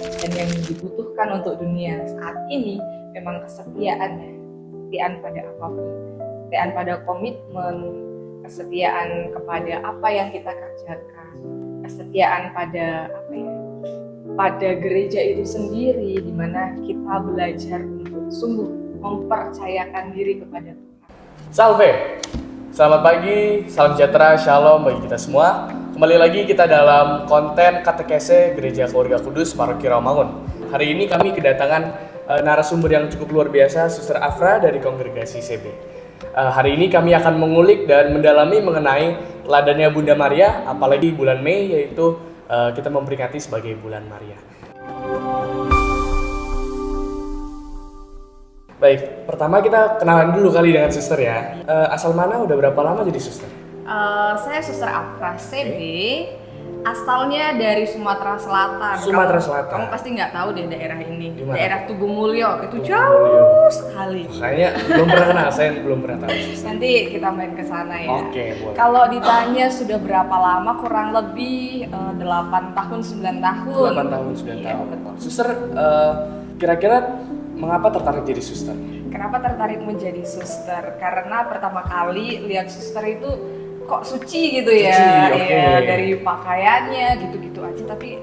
Dan yang dibutuhkan untuk dunia saat ini memang kesetiaan ya, kesetiaan pada apapun, kesetiaan pada komitmen, kesetiaan kepada apa yang kita kerjakan, kesetiaan pada apa ya, pada gereja itu sendiri, di mana kita belajar untuk sungguh mempercayakan diri kepada Tuhan. Salve, selamat pagi, salam sejahtera, shalom bagi kita semua. Kembali lagi kita dalam konten katekese Gereja Keluarga Kudus Paroki Rawamangun. Hari ini kami kedatangan narasumber yang cukup luar biasa, Suster Afra dari Kongregasi CB. Hari ini kami akan mengulik dan mendalami mengenai teladannya Bunda Maria, apalagi bulan Mei, yaitu kita memperingati sebagai bulan Maria. Baik, pertama kita kenalan dulu kali dengan Suster ya. Asal mana, udah berapa lama jadi Suster? Saya Suster Afra CB, asalnya dari Sumatera Selatan. Sumatera Selatan. Kamu pasti nggak tahu deh daerah ini. Dimana? Daerah Tugu Mulyo, itu Tugu jauh Mulyo sekali. Kayaknya belum pernah kenal, saya belum pernah tahu. Nanti kita main ke sana ya. Oke, boleh. Kalau ditanya sudah berapa lama, kurang lebih 8 tahun 9 tahun. 8 tahun, 9 Iya, tahun. betul. Suster, kira-kira mengapa tertarik jadi suster? Kenapa tertarik menjadi suster? Karena pertama kali lihat suster itu kok suci gitu ya, Suci, oke. ya dari pakaiannya gitu-gitu aja, tapi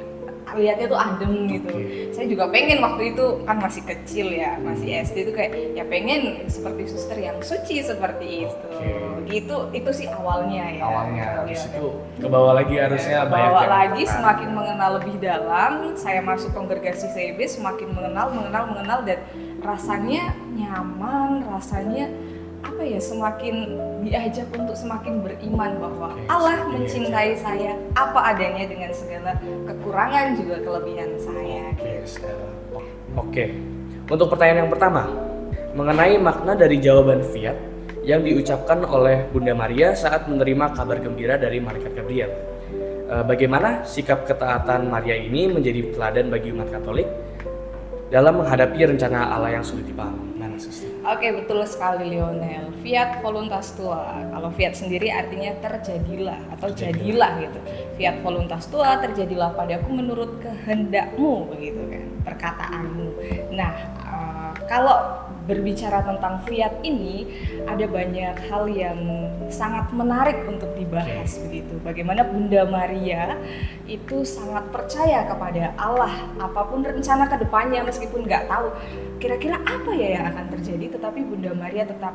lihatnya tuh adem gitu. Oke. Saya juga pengen waktu itu kan masih kecil ya, masih SD itu kayak ya pengen seperti suster yang suci seperti itu. Oke. Itu sih awalnya ya. Awalnya, habis Lihatnya. itu ke bawah lagi harusnya banyak Bawa yang lagi tertarik. semakin mengenal lebih dalam, saya masuk kongregasi CB semakin mengenal dan rasanya nyaman, rasanya apa ya, semakin diajak untuk semakin beriman bahwa Oke, Allah semakin mencintai saya apa adanya dengan segala kekurangan juga kelebihan saya. Oke. Untuk pertanyaan yang pertama, mengenai makna dari jawaban fiat yang diucapkan oleh Bunda Maria saat menerima kabar gembira dari Malaikat Gabriel. Bagaimana sikap ketaatan Maria ini menjadi teladan bagi umat Katolik dalam menghadapi rencana Allah yang sulit dipahami? Mana, Suster? Oke, betul sekali Lionel. Fiat voluntas tua. Kalau fiat sendiri artinya terjadilah atau jadilah gitu. Fiat voluntas tua, terjadilah padaku menurut kehendakmu, begitu kan, perkataanmu. Nah, kalau berbicara tentang fiat ini, ada banyak hal yang sangat menarik untuk dibahas begitu. Bagaimana Bunda Maria itu sangat percaya kepada Allah, apapun rencana ke depannya meskipun nggak tahu kira-kira apa ya yang akan terjadi, tetapi Bunda Maria tetap,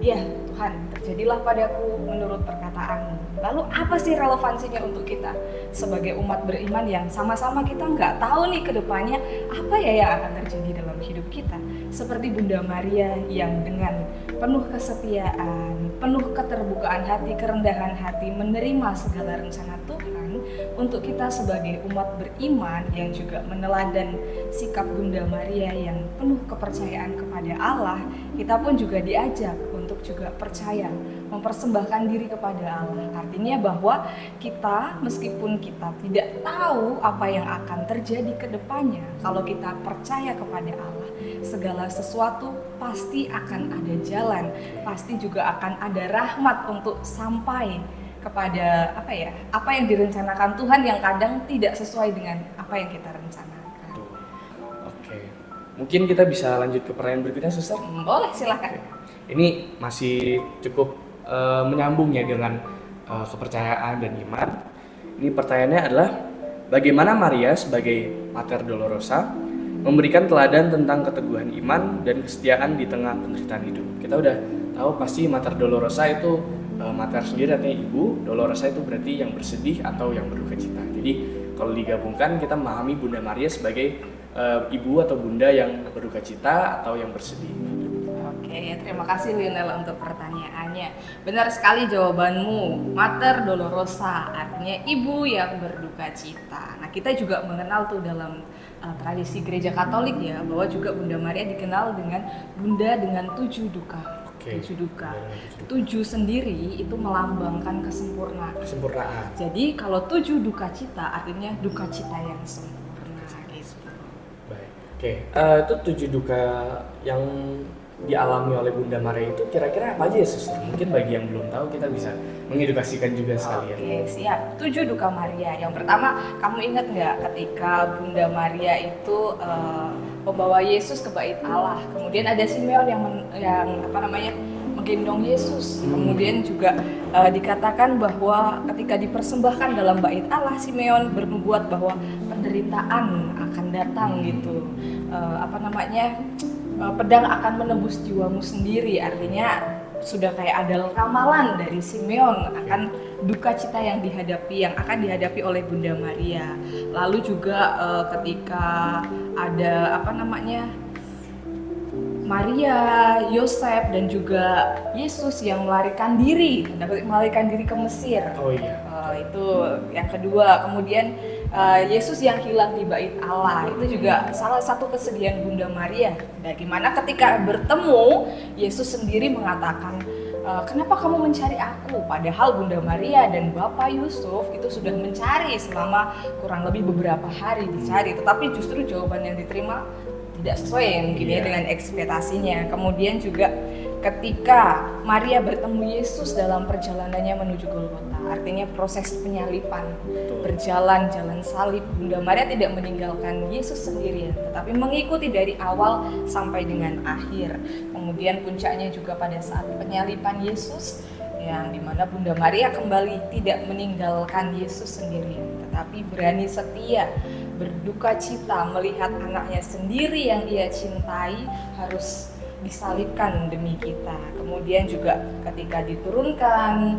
ya Tuhan, terjadilah padaku menurut perkataanmu. Lalu apa sih relevansinya untuk kita sebagai umat beriman yang sama-sama kita nggak tahu nih ke depannya apa ya yang akan terjadi dalam hidup kita. Seperti Bunda Maria yang dengan penuh kesetiaan, penuh keterbukaan hati, kerendahan hati menerima segala rencana Tuhan untuk kita sebagai umat beriman yang juga meneladan sikap Bunda Maria yang penuh kepercayaan kepada Allah. Kita pun juga diajak untuk juga percaya, mempersembahkan diri kepada Allah. Artinya bahwa kita, meskipun kita tidak tahu apa yang akan terjadi ke depannya, kalau kita percaya kepada Allah, segala sesuatu pasti akan ada jalan, pasti juga akan ada rahmat untuk sampai kepada apa yang direncanakan Tuhan yang kadang tidak sesuai dengan apa yang kita rencanakan. Oke. Mungkin kita bisa lanjut ke pertanyaan berikutnya, Suster? Boleh, silakan. Ini masih cukup menyambung ya dengan kepercayaan dan iman. Ini pertanyaannya adalah, bagaimana Maria sebagai Mater Dolorosa memberikan teladan tentang keteguhan iman dan kesetiaan di tengah penderitaan hidup? Kita udah tahu pasti Mater Dolorosa itu, Mater sendiri artinya ibu, Dolorosa itu berarti yang bersedih atau yang berduka cita. Jadi kalau digabungkan kita memahami Bunda Maria sebagai ibu atau bunda yang berduka cita atau yang bersedih. Oke, terima kasih Lionel untuk pertanyaannya. Benar sekali jawabanmu, Mater Dolorosa artinya ibu yang berduka cita. Nah, kita juga mengenal tuh dalam tradisi gereja Katolik ya, bahwa juga Bunda Maria dikenal dengan bunda dengan 7 duka. 7 duka. 7 sendiri itu melambangkan kesempurnaan. Jadi kalau 7 duka cita artinya duka cita yang sempurna gitu. Baik. Oke, itu 7 duka yang dialami oleh Bunda Maria itu kira-kira apa aja ya suster? Mungkin bagi yang belum tahu kita bisa mengedukasikan juga sekalian. Oke, siap. 7 duka Maria. Yang pertama, kamu ingat nggak ketika Bunda Maria itu membawa Yesus ke bait Allah. Kemudian ada Simeon yang menggendong Yesus. Kemudian juga dikatakan bahwa ketika dipersembahkan dalam bait Allah, Simeon bernubuat bahwa penderitaan akan datang gitu. Pedang akan menembus jiwamu sendiri. Artinya sudah kayak ada ramalan dari Simeon akan duka cita yang akan dihadapi oleh Bunda Maria. Lalu juga ketika ada Maria, Yosef dan juga Yesus yang melarikan diri ke Mesir. Oh iya. Itu yang kedua. Kemudian Yesus yang hilang di bait Allah, itu juga salah satu kesedihan Bunda Maria. Bagaimana ketika bertemu, Yesus sendiri mengatakan, kenapa kamu mencari aku? Padahal Bunda Maria dan Bapak Yusuf itu sudah mencari selama kurang lebih beberapa hari dicari, tetapi justru jawaban yang diterima tidak sesuai mungkin dengan ekspektasinya. Kemudian juga ketika Maria bertemu Yesus dalam perjalanannya menuju Golgota, artinya proses penyalipan, berjalan jalan salib, Bunda Maria tidak meninggalkan Yesus sendirian, tetapi mengikuti dari awal sampai dengan akhir. Kemudian puncaknya juga pada saat penyalipan Yesus, yang dimana Bunda Maria kembali tidak meninggalkan Yesus sendirian, tetapi berani setia, berduka cita melihat anaknya sendiri yang ia cintai harus disalibkan demi kita. Kemudian juga ketika diturunkan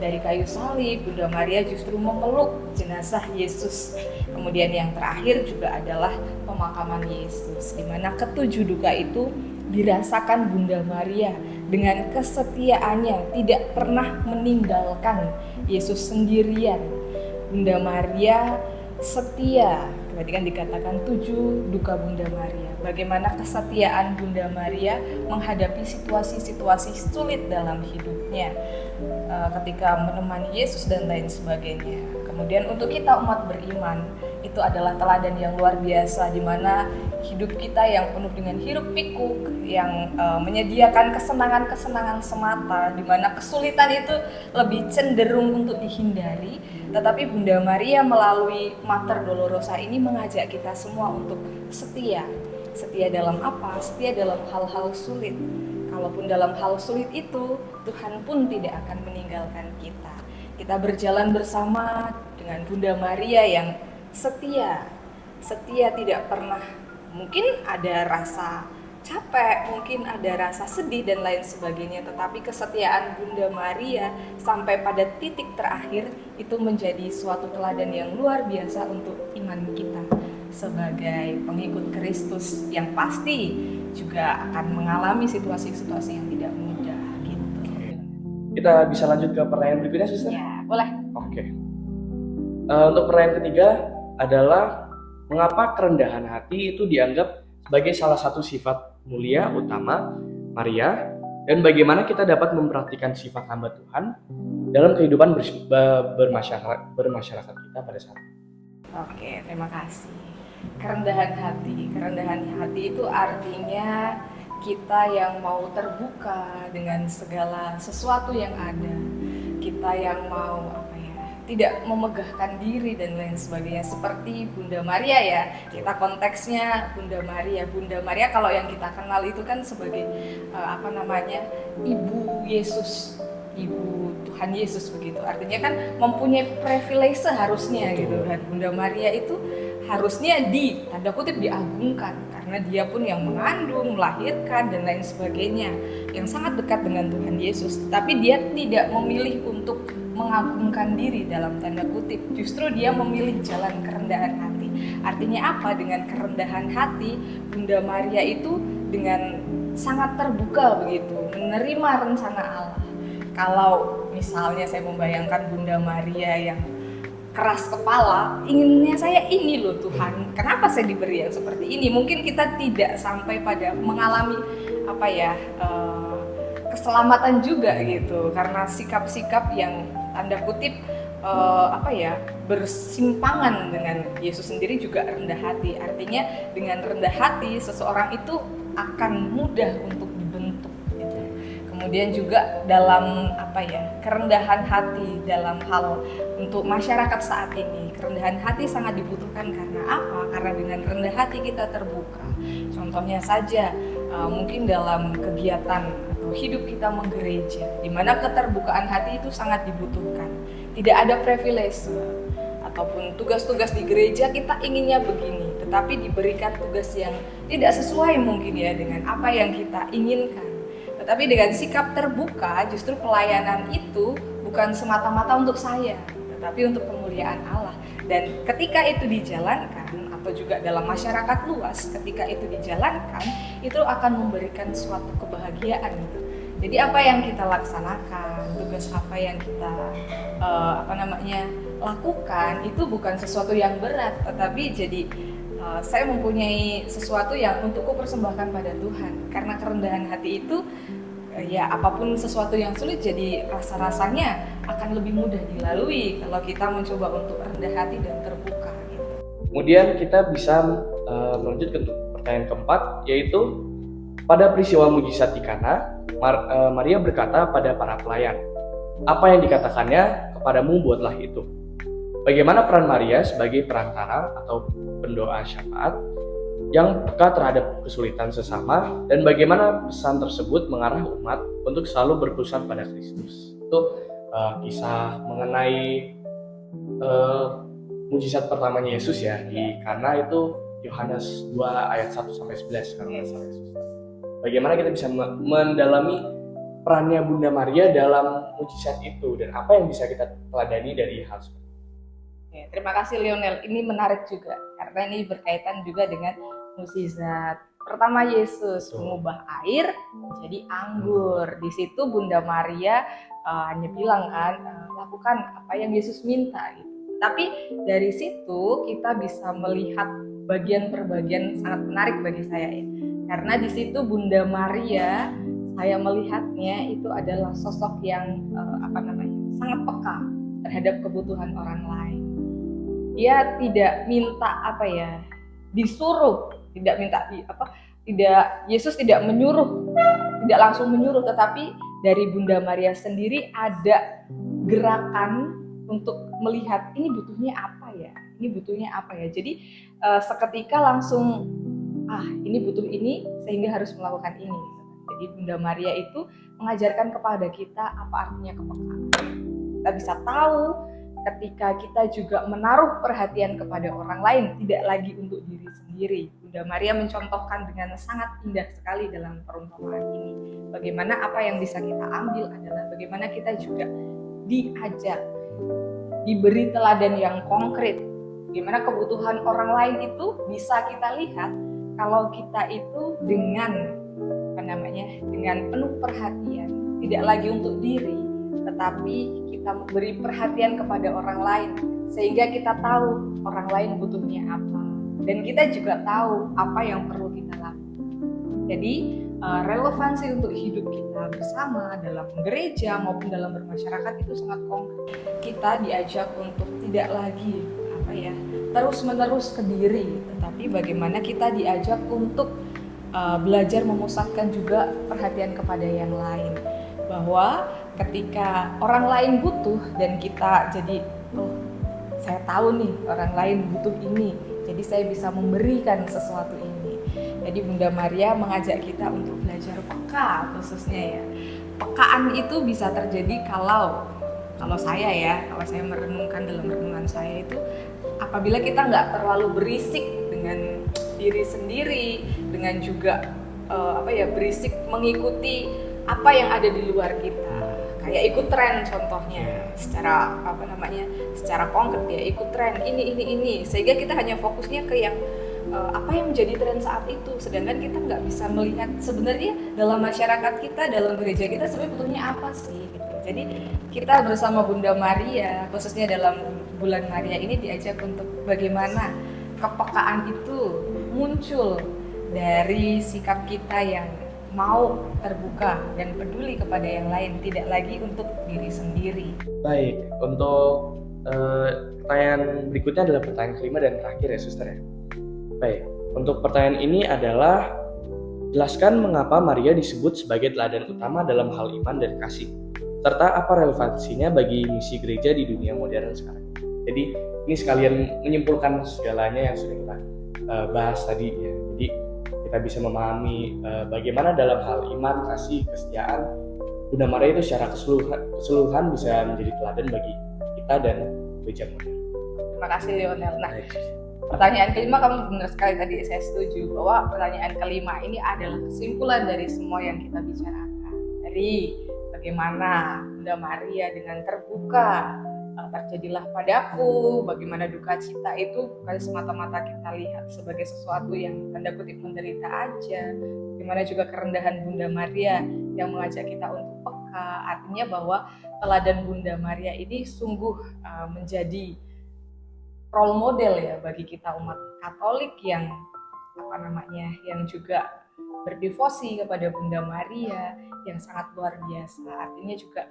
dari kayu salib, Bunda Maria justru memeluk jenazah Yesus. Kemudian yang terakhir juga adalah pemakaman Yesus, di mana ketujuh duka itu dirasakan Bunda Maria dengan kesetiaannya, tidak pernah meninggalkan Yesus sendirian. Bunda Maria setia. Tadi kan dikatakan 7 duka Bunda Maria. Bagaimana kesetiaan Bunda Maria menghadapi situasi-situasi sulit dalam hidupnya, ketika menemani Yesus dan lain sebagainya. Kemudian untuk kita umat beriman, itu adalah teladan yang luar biasa, di mana hidup kita yang penuh dengan hiruk pikuk, yang menyediakan kesenangan-kesenangan semata, di mana kesulitan itu lebih cenderung untuk dihindari. Tetapi Bunda Maria melalui Mater Dolorosa ini mengajak kita semua untuk setia. Setia dalam apa? Setia dalam hal-hal sulit. Kalaupun dalam hal sulit itu, Tuhan pun tidak akan meninggalkan kita. Kita berjalan bersama dengan Bunda Maria yang setia. Setia tidak pernah, mungkin ada rasa capek, mungkin ada rasa sedih dan lain sebagainya, tetapi kesetiaan Bunda Maria sampai pada titik terakhir itu menjadi suatu teladan yang luar biasa untuk iman kita sebagai pengikut Kristus yang pasti juga akan mengalami situasi-situasi yang tidak mudah gitu. Kita bisa lanjut ke pertanyaan berikutnya, Suster? Ya, boleh. Oke. Untuk pertanyaan ketiga adalah mengapa kerendahan hati itu dianggap sebagai salah satu sifat mulia utama Maria, dan bagaimana kita dapat memperhatikan sifat hamba Tuhan dalam kehidupan bermasyarakat kita pada saat ini. Oke, terima kasih. Kerendahan hati itu artinya kita yang mau terbuka dengan segala sesuatu yang ada, kita yang mau tidak memegahkan diri dan lain sebagainya, seperti Bunda Maria ya. Kita konteksnya Bunda Maria kalau yang kita kenal itu kan sebagai Ibu Yesus, Ibu Tuhan Yesus begitu. Artinya kan mempunyai privilege seharusnya gitu kan. Bunda Maria itu harusnya tanda kutip diagungkan karena dia pun yang mengandung, melahirkan dan lain sebagainya, yang sangat dekat dengan Tuhan Yesus. Tapi dia tidak memilih untuk mengagungkan diri dalam tanda kutip, justru dia memilih jalan kerendahan hati. Artinya apa? Dengan kerendahan hati, Bunda Maria itu dengan sangat terbuka begitu, menerima rencana Allah. Kalau misalnya saya membayangkan Bunda Maria yang keras kepala, inginnya saya ini loh Tuhan, kenapa saya diberi yang seperti ini? Mungkin kita tidak sampai pada mengalami keselamatan juga gitu, karena sikap-sikap yang tanda kutip bersimpangan dengan Yesus sendiri juga rendah hati. Artinya dengan rendah hati seseorang itu akan mudah untuk dibentuk gitu. Kemudian juga dalam kerendahan hati dalam hal untuk masyarakat saat ini. Kerendahan hati sangat dibutuhkan karena apa? Karena dengan rendah hati kita terbuka. Contohnya saja mungkin dalam kegiatan atau hidup kita menggereja, di mana keterbukaan hati itu sangat dibutuhkan. Tidak ada privilege ataupun tugas-tugas di gereja kita inginnya begini, tetapi diberikan tugas yang tidak sesuai mungkin ya dengan apa yang kita inginkan. Tetapi dengan sikap terbuka, justru pelayanan itu bukan semata-mata untuk saya, tetapi untuk kemuliaan Allah. Dan ketika itu dijalankan, atau juga dalam masyarakat luas, ketika itu dijalankan, itu akan memberikan suatu kebahagiaan gitu. Jadi apa yang kita laksanakan, tugas apa yang kita lakukan, itu bukan sesuatu yang berat, tetapi jadi saya mempunyai sesuatu yang untukku persembahkan pada Tuhan. Karena kerendahan hati itu ya apapun sesuatu yang sulit jadi rasa-rasanya akan lebih mudah dilalui kalau kita mencoba untuk rendah hati dan terbuka gitu. Kemudian kita bisa melanjut ke pertanyaan keempat, yaitu pada peristiwa mujizat di Kana, Maria berkata pada para pelayan, apa yang dikatakannya kepadamu buatlah itu. Bagaimana peran Maria sebagai perantara atau pendoa syafaat yang peka terhadap kesulitan sesama, dan bagaimana pesan tersebut mengarah umat untuk selalu berpesan pada Kristus. Itu kisah mengenai mujizat pertamanya Yesus ya di Kana, itu Yohanes 2 ayat 1 sampai 11 kalau nggak salah. Bagaimana kita bisa mendalami perannya Bunda Maria dalam mujizat itu dan apa yang bisa kita teladani dari hal seperti itu. Terima kasih Lionel, ini menarik juga karena ini berkaitan juga dengan mukjizat pertama Yesus, mengubah air menjadi anggur. Di situ Bunda Maria hanya bilang kan, lakukan apa yang Yesus minta gitu. Tapi dari situ kita bisa melihat bagian per bagian sangat menarik bagi saya ya. Karena di situ Bunda Maria, saya melihatnya itu adalah sosok yang sangat peka terhadap kebutuhan orang lain. Dia tidak minta disuruh, Yesus tidak menyuruh, tidak langsung menyuruh, tetapi dari Bunda Maria sendiri ada gerakan untuk melihat ini butuhnya apa ya. Jadi seketika langsung ini butuh ini sehingga harus melakukan ini. Jadi Bunda Maria itu mengajarkan kepada kita apa artinya kepekaan. Kita bisa tahu ketika kita juga menaruh perhatian kepada orang lain, tidak lagi untuk diri sendiri. Bunda Maria mencontohkan dengan sangat indah sekali dalam perumpamaan ini. Bagaimana apa yang bisa kita ambil adalah bagaimana kita juga diajak, diberi teladan yang konkret. Bagaimana kebutuhan orang lain itu bisa kita lihat kalau kita itu dengan penuh perhatian, tidak lagi untuk diri, tetapi kita memberi perhatian kepada orang lain sehingga kita tahu orang lain butuhnya apa dan kita juga tahu apa yang perlu kita lakukan. Jadi relevansi untuk hidup kita bersama dalam gereja maupun dalam bermasyarakat itu sangat konkret. Kita diajak untuk tidak lagi terus-menerus ke diri, tetapi bagaimana kita diajak untuk belajar memusatkan juga perhatian kepada yang lain. Bahwa ketika orang lain butuh dan kita jadi saya tahu nih orang lain butuh ini, jadi saya bisa memberikan sesuatu ini. Jadi Bunda Maria mengajak kita untuk belajar peka, khususnya ya. Pekaan itu bisa terjadi kalau saya merenungkan dalam renungan saya itu apabila kita nggak terlalu berisik dengan diri sendiri, dengan juga berisik mengikuti apa yang ada di luar kita, kayak ikut tren contohnya, secara konkret ya, ikut tren ini, sehingga kita hanya fokusnya ke yang apa yang menjadi tren saat itu, sedangkan kita nggak bisa melihat sebenarnya dalam masyarakat kita, dalam gereja kita sebenarnya butuhnya apa sih gitu. Jadi kita bersama Bunda Maria, khususnya dalam bulan Maria ini diajak untuk bagaimana kepekaan itu muncul dari sikap kita yang mau terbuka dan peduli kepada yang lain, tidak lagi untuk diri sendiri. Baik, untuk pertanyaan berikutnya adalah pertanyaan kelima dan terakhir ya suster ya. Baik, untuk pertanyaan ini adalah Jelaskan mengapa Maria disebut sebagai teladan utama dalam hal iman dan kasih, serta apa relevansinya bagi misi gereja di dunia modern sekarang. Jadi ini sekalian menyimpulkan segalanya yang sudah kita bahas tadi ya. Jadi kita bisa memahami bagaimana dalam hal iman, kasih, kesetiaan Bunda Maria itu secara keseluruhan bisa menjadi teladan bagi kita dan gereja modern. Terima kasih Lionel. Nah, pertanyaan kelima kamu benar sekali tadi, saya setuju bahwa pertanyaan kelima ini adalah kesimpulan dari semua yang kita bicarakan. Dari bagaimana Bunda Maria dengan terbuka terjadilah padaku, bagaimana duka cita itu bukan semata-mata kita lihat sebagai sesuatu yang tanda kutip menderita aja, bagaimana juga kerendahan Bunda Maria yang mengajak kita untuk peka. Artinya bahwa teladan Bunda Maria ini sungguh menjadi role model ya bagi kita umat Katolik yang yang juga berdevosi kepada Bunda Maria yang sangat luar biasa. Artinya juga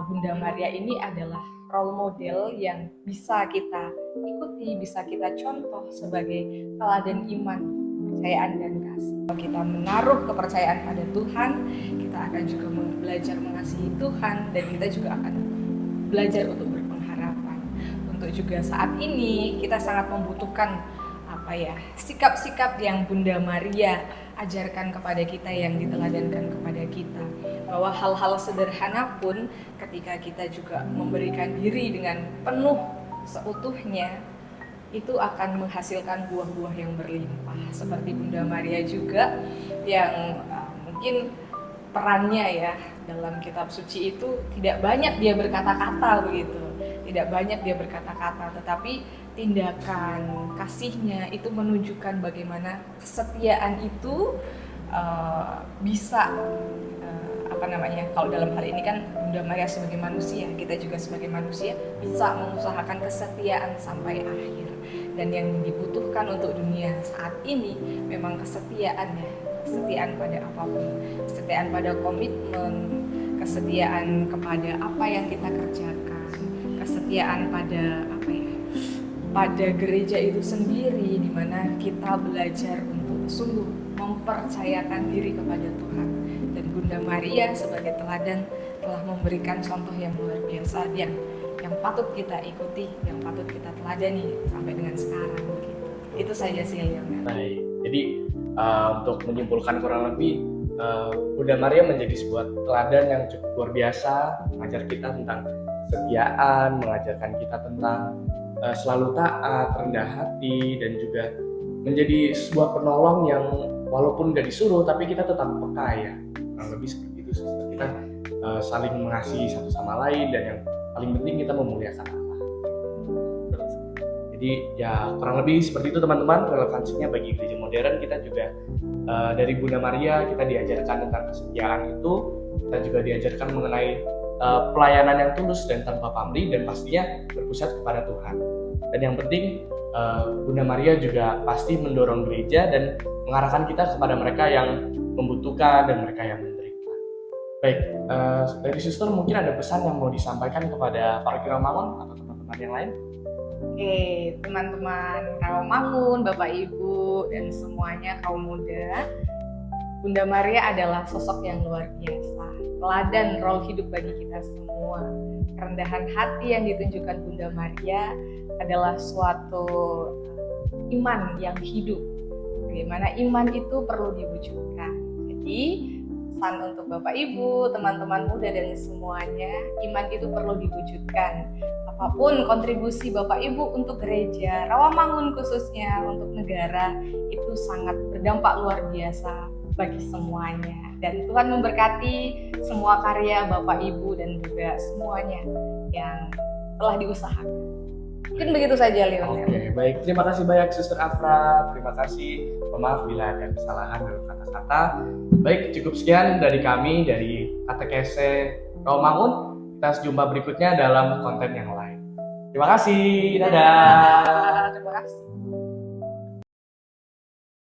Bunda Maria ini adalah role model yang bisa kita ikuti, bisa kita contoh sebagai teladan iman, kepercayaan dan kasih. Kalau kita menaruh kepercayaan pada Tuhan, kita akan juga belajar mengasihi Tuhan, dan kita juga akan belajar untuk berpengharapan. Untuk juga saat ini kita sangat membutuhkan sikap-sikap yang Bunda Maria ajarkan kepada kita, yang diteladankan kepada kita, bahwa hal-hal sederhana pun ketika kita juga memberikan diri dengan penuh seutuhnya, itu akan menghasilkan buah-buah yang berlimpah. Seperti Bunda Maria juga yang mungkin perannya ya dalam kitab suci itu tidak banyak dia berkata-kata begitu, tidak banyak dia berkata-kata, tetapi tindakan kasihnya itu menunjukkan bagaimana kesetiaan itu bisa kalau dalam hal ini kan Bunda Maria sebagai manusia, kita juga sebagai manusia bisa mengusahakan kesetiaan sampai akhir. Dan yang dibutuhkan untuk dunia saat ini memang kesetiaan ya, kesetiaan pada apapun, kesetiaan pada komitmen, kesetiaan kepada apa yang kita kerjakan, kesetiaan pada gereja itu sendiri, di mana kita belajar untuk sungguh mempercayakan diri kepada Tuhan. Dan Bunda Maria sebagai teladan telah memberikan contoh yang luar biasa yang patut kita ikuti, yang patut kita teladani sampai dengan sekarang begitu. Itu saja sih Lionel. Baik, jadi untuk menyimpulkan kurang lebih Bunda Maria menjadi sebuah teladan yang cukup luar biasa, mengajar kita tentang kesetiaan, mengajarkan kita tentang selalu taat, rendah hati, dan juga menjadi sebuah penolong yang walaupun gak disuruh tapi kita tetap peka ya. Lebih seperti itu, kita saling mengasihi satu sama lain, dan yang paling penting kita memuliakan Allah. Jadi ya kurang lebih seperti itu teman-teman, relevansinya bagi gereja modern. Kita juga dari Bunda Maria kita diajarkan tentang kesetiaan itu, kita juga diajarkan mengenai pelayanan yang tulus dan tanpa pamrih, dan pastinya berpusat kepada Tuhan. Dan yang penting Bunda Maria juga pasti mendorong gereja dan mengarahkan kita kepada mereka yang membutuhkan dan mereka yang menderita. Baik, dari suster mungkin ada pesan yang mau disampaikan kepada paroki Rawamangun atau teman-teman yang lain? Oke, teman-teman Rawamangun, Bapak Ibu dan semuanya kaum muda, Bunda Maria adalah sosok yang luar biasa, teladan role hidup bagi kita semua. Kerendahan hati yang ditunjukkan Bunda Maria adalah suatu iman yang hidup. Bagaimana iman itu perlu diwujudkan. Jadi pesan untuk Bapak Ibu, teman-teman muda dan semuanya, iman itu perlu diwujudkan. Apapun kontribusi Bapak Ibu untuk gereja, Rawamangun khususnya untuk negara, itu sangat berdampak luar biasa bagi semuanya. Dan Tuhan memberkati semua karya Bapak Ibu dan juga semuanya yang telah diusahakan. Mungkin begitu saja Lionel. Oke, baik. Terima kasih banyak Suster Afra. Terima kasih. Maaf bila ada kesalahan dalam kata-kata. Baik, cukup sekian dari kami dari Katekese Rawamangun. Kita jumpa berikutnya dalam konten yang lain. Terima kasih. Dadah. Terima kasih.